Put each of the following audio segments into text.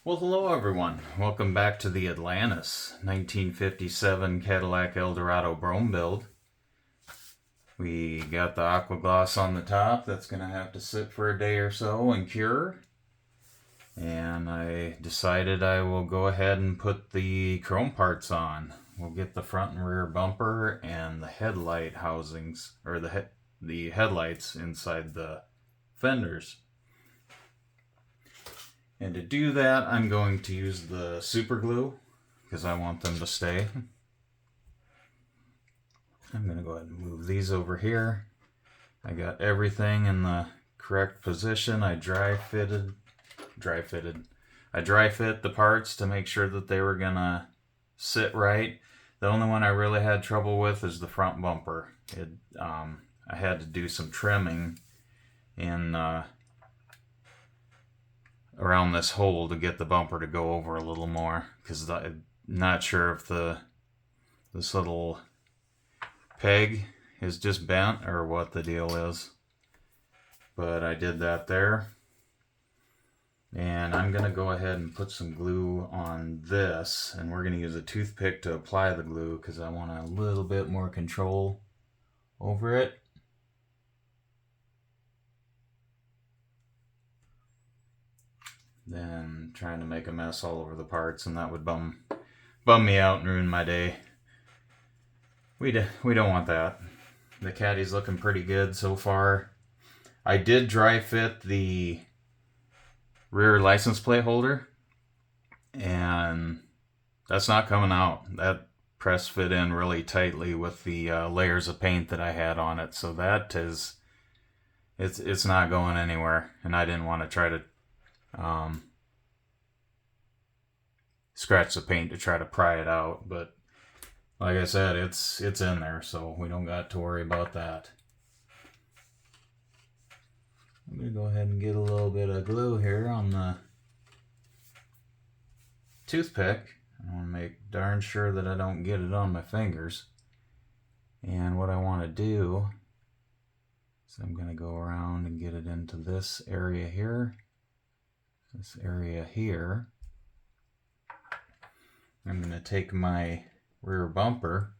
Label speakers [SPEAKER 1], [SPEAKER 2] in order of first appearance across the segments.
[SPEAKER 1] Well, hello everyone. Welcome back to the Atlantis 1957 Cadillac Eldorado Brougham build. We got the aqua gloss on the top. That's going to have to sit for a day or so and cure. And I decided I will go ahead and put the chrome parts on. We'll get the front and rear bumper and the headlight housings, or the headlights inside the fenders. And to do that, I'm going to use the super glue because I want them to stay. I'm going to go ahead and move these over here. I got everything in the correct position. I dry fit the parts to make sure that they were going to sit right. The only one I really had trouble with is the front bumper. I had to do some trimming in around this hole to get the bumper to go over a little more, because I'm not sure if this little peg is just bent or what the deal is, but I did that there. And I'm gonna go ahead and put some glue on this, and we're gonna use a toothpick to apply the glue because I want a little bit more control over it. Then trying to make a mess all over the parts, and that would bum me out and ruin my day. We don't want that. The Caddy's looking pretty good so far. I did dry fit the rear license plate holder, and that's not coming out. That press fit in really tightly with the layers of paint that I had on it, so that is it's not going anywhere. And I didn't want to try to scratch the paint to try to pry it out, but like I said, it's in there, so we don't got to worry about that. I'm gonna go ahead and get a little bit of glue here on the toothpick. I want to make darn sure that I don't get it on my fingers. And what I want to do is I'm gonna go around and get it into this area here. This area here. I'm going to take my rear bumper.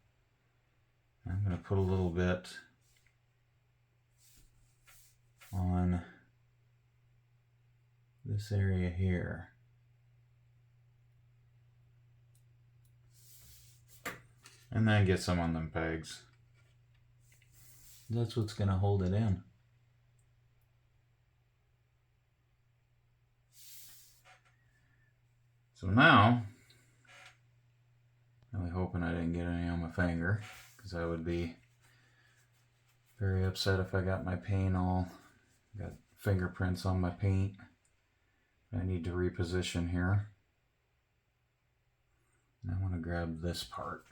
[SPEAKER 1] I'm going to put a little bit on this area here. And then get some on them pegs. That's what's going to hold it in. So now, really hoping I didn't get any on my finger, because I would be very upset if I got my paint got fingerprints on my paint. I need to reposition here. And I want to grab this part.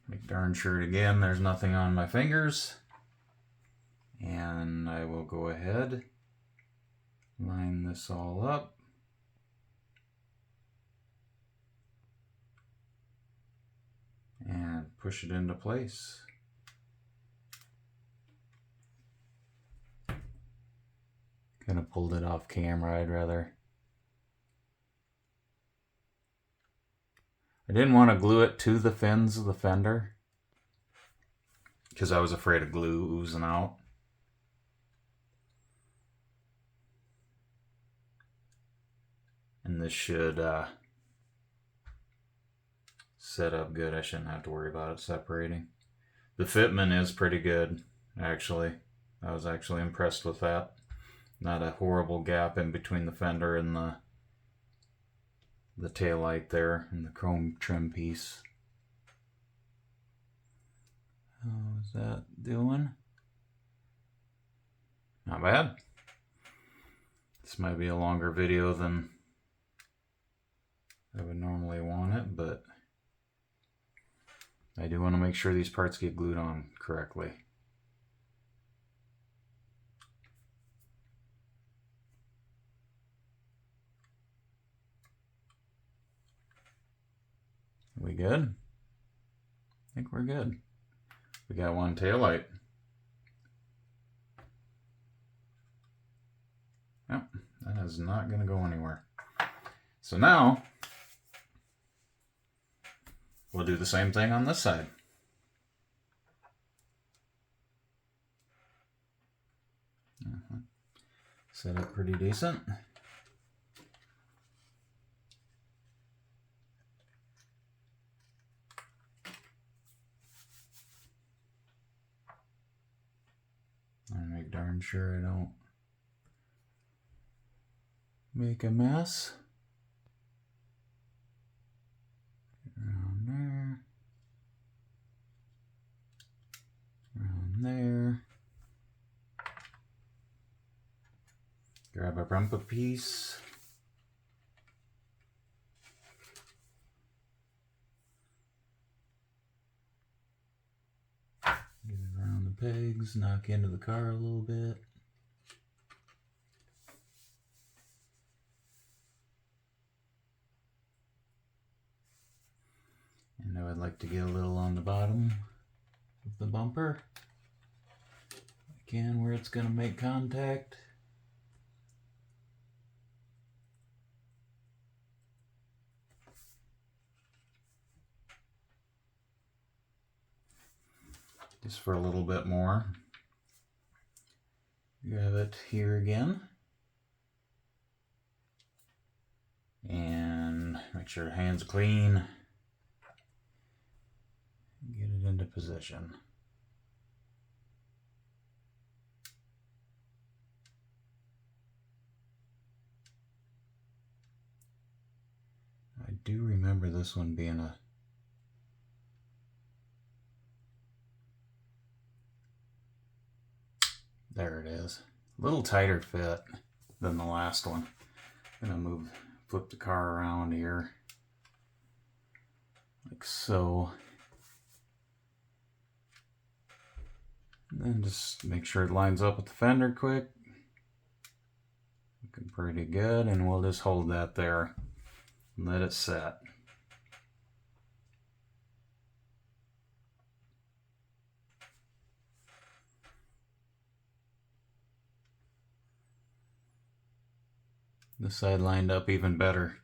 [SPEAKER 1] Make darn sure again there's nothing on my fingers. And I will go ahead, line this all up. And push it into place. Kind of pulled it off camera, I didn't want to glue it to the fins of the fender because I was afraid of glue oozing out. And this should set up good. I shouldn't have to worry about it separating. The fitment is pretty good, actually. I was actually impressed with that. Not a horrible gap in between the fender and the tail light there, and the chrome trim piece. How's that doing? Not bad. This might be a longer video than I would normally want it, but I do want to make sure these parts get glued on correctly. Are we good? I think we're good. We got one tail light. Yep, that is not going to go anywhere. So now we'll do the same thing on this side. Set up pretty decent. I'll make darn sure I don't make a mess. Around there. Around there. Grab a bumper piece. Get it around the pegs, knock into the car a little bit. And I would like to get a little on the bottom of the bumper. Again, where it's going to make contact. Just for a little bit more. Grab it here again. And make sure your hands are clean. Get it into position. I do remember this one being a there it is. A little tighter fit than the last one. I'm gonna flip the car around here. Like so. And then just make sure it lines up with the fender quick. Looking pretty good, and we'll just hold that there and let it set. This side lined up even better.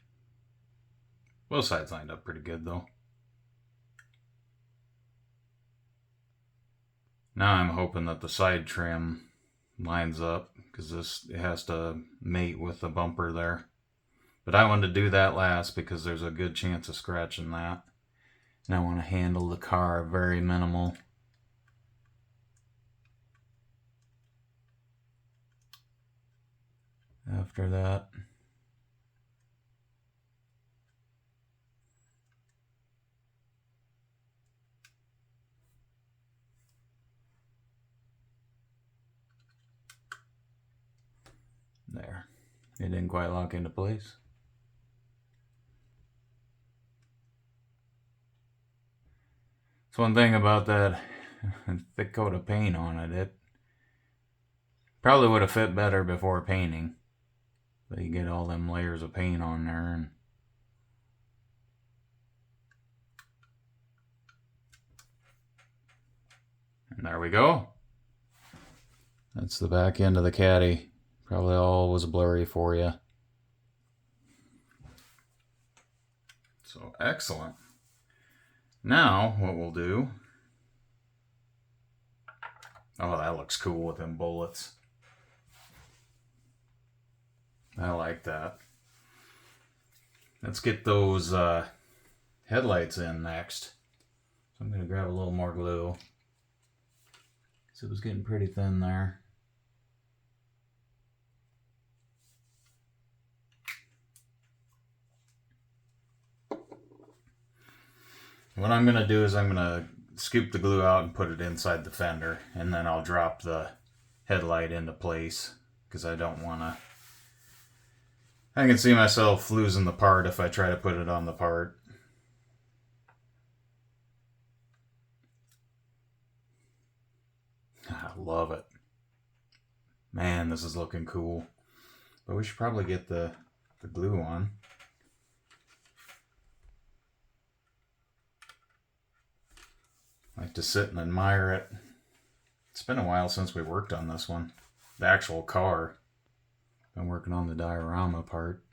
[SPEAKER 1] Both sides lined up pretty good though. Now I'm hoping that the side trim lines up because it has to mate with the bumper there. But I wanted to do that last because there's a good chance of scratching that. And I want to handle the car very minimal. After that, there. It didn't quite lock into place. So one thing about that thick coat of paint on it, it probably would have fit better before painting. But you get all them layers of paint on there. And there we go. That's the back end of the Caddy. Probably all was blurry for you. So excellent. Now what we'll do. Oh, that looks cool with them bullets. I like that. Let's get those headlights in next. So I'm going to grab a little more glue. Because it was getting pretty thin there. What I'm going to do is I'm going to scoop the glue out and put it inside the fender. And then I'll drop the headlight into place. Because I don't want to... I can see myself losing the part if I try to put it on the part. I love it. Man, this is looking cool. But we should probably get the glue on. I like to sit and admire it. It's been a while since we worked on this one. The actual car. Been working on the diorama part.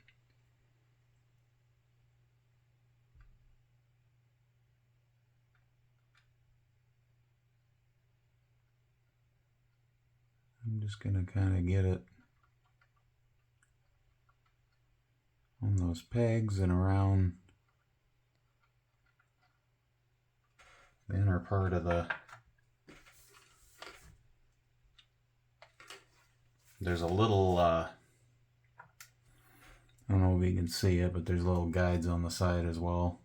[SPEAKER 1] I'm just going to kind of get it on those pegs and around the inner part of the... There's a little, I don't know if you can see it, but there's little guides on the side as well.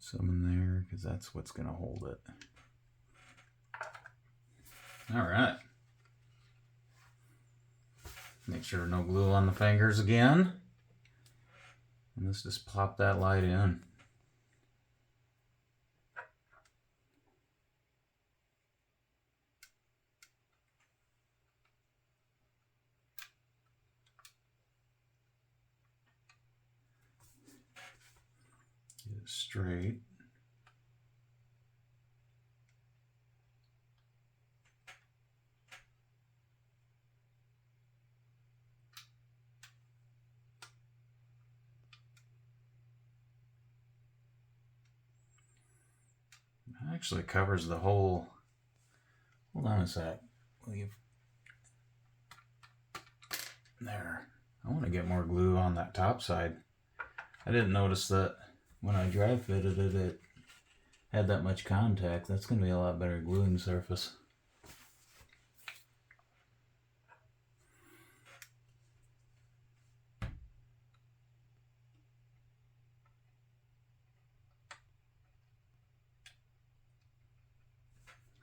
[SPEAKER 1] Some in there, because that's what's going to hold it. Alright. Make sure no glue on the fingers again. And let's just pop that light in. Get it straight. Actually covers the whole... Hold on a sec. There. I want to get more glue on that top side. I didn't notice that when I dry fitted it, it had that much contact. That's going to be a lot better gluing surface.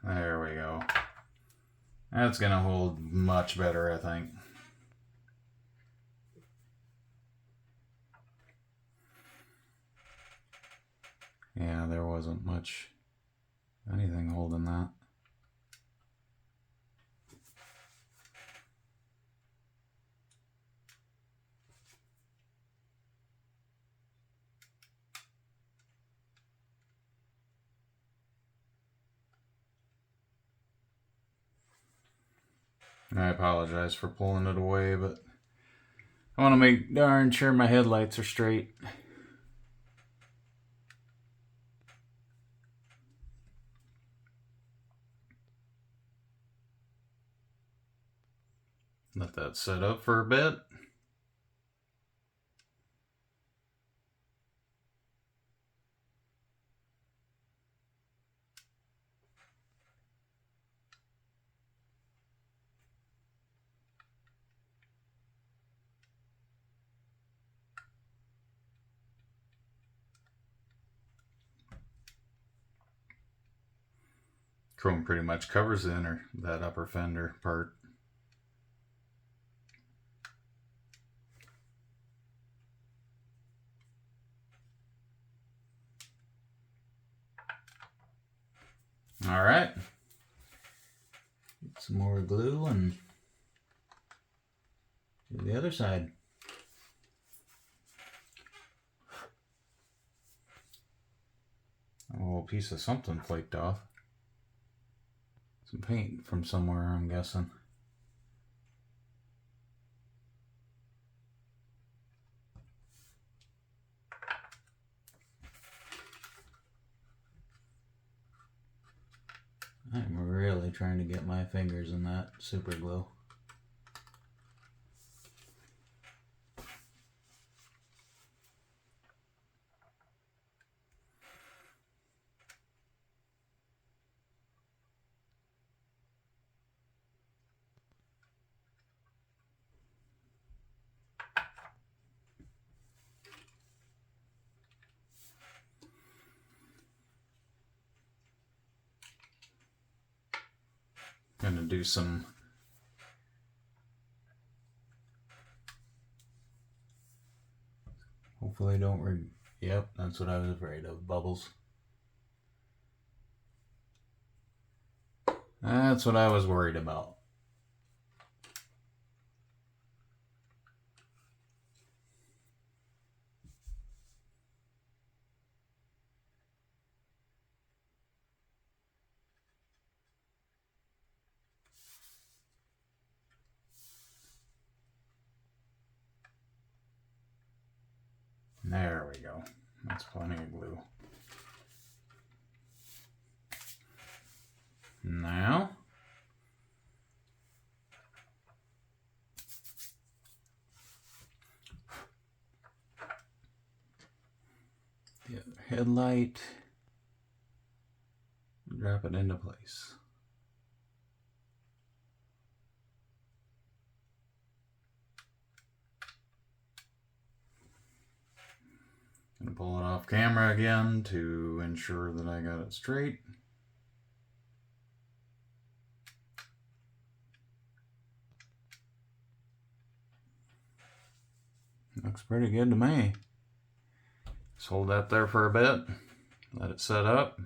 [SPEAKER 1] There we go. That's going to hold much better, I think. Yeah, there wasn't much anything holding that. I apologize for pulling it away, but I want to make darn sure my headlights are straight. Let that set up for a bit. Chrome pretty much covers that upper fender part. All right. Get some more glue and do the other side. A little piece of something flaked off. Some paint from somewhere, I'm guessing. I'm really trying to get my fingers in that super glue. Gonna do some hopefully don't yep, that's what I was afraid of, bubbles. That's what I was worried about. There we go. That's plenty of glue. Now, the other headlight, drop it into place. Gonna pull it off camera again to ensure that I got it straight. Looks pretty good to me. Just hold that there for a bit, let it set up.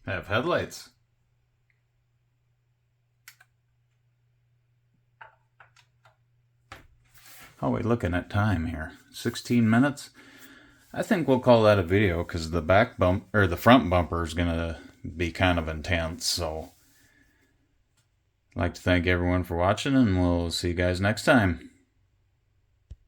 [SPEAKER 1] Have headlights. How are we looking at time here? 16 minutes? I think we'll call that a video because the back bump or the front bumper is gonna be kind of intense. So I'd like to thank everyone for watching, and we'll see you guys next time.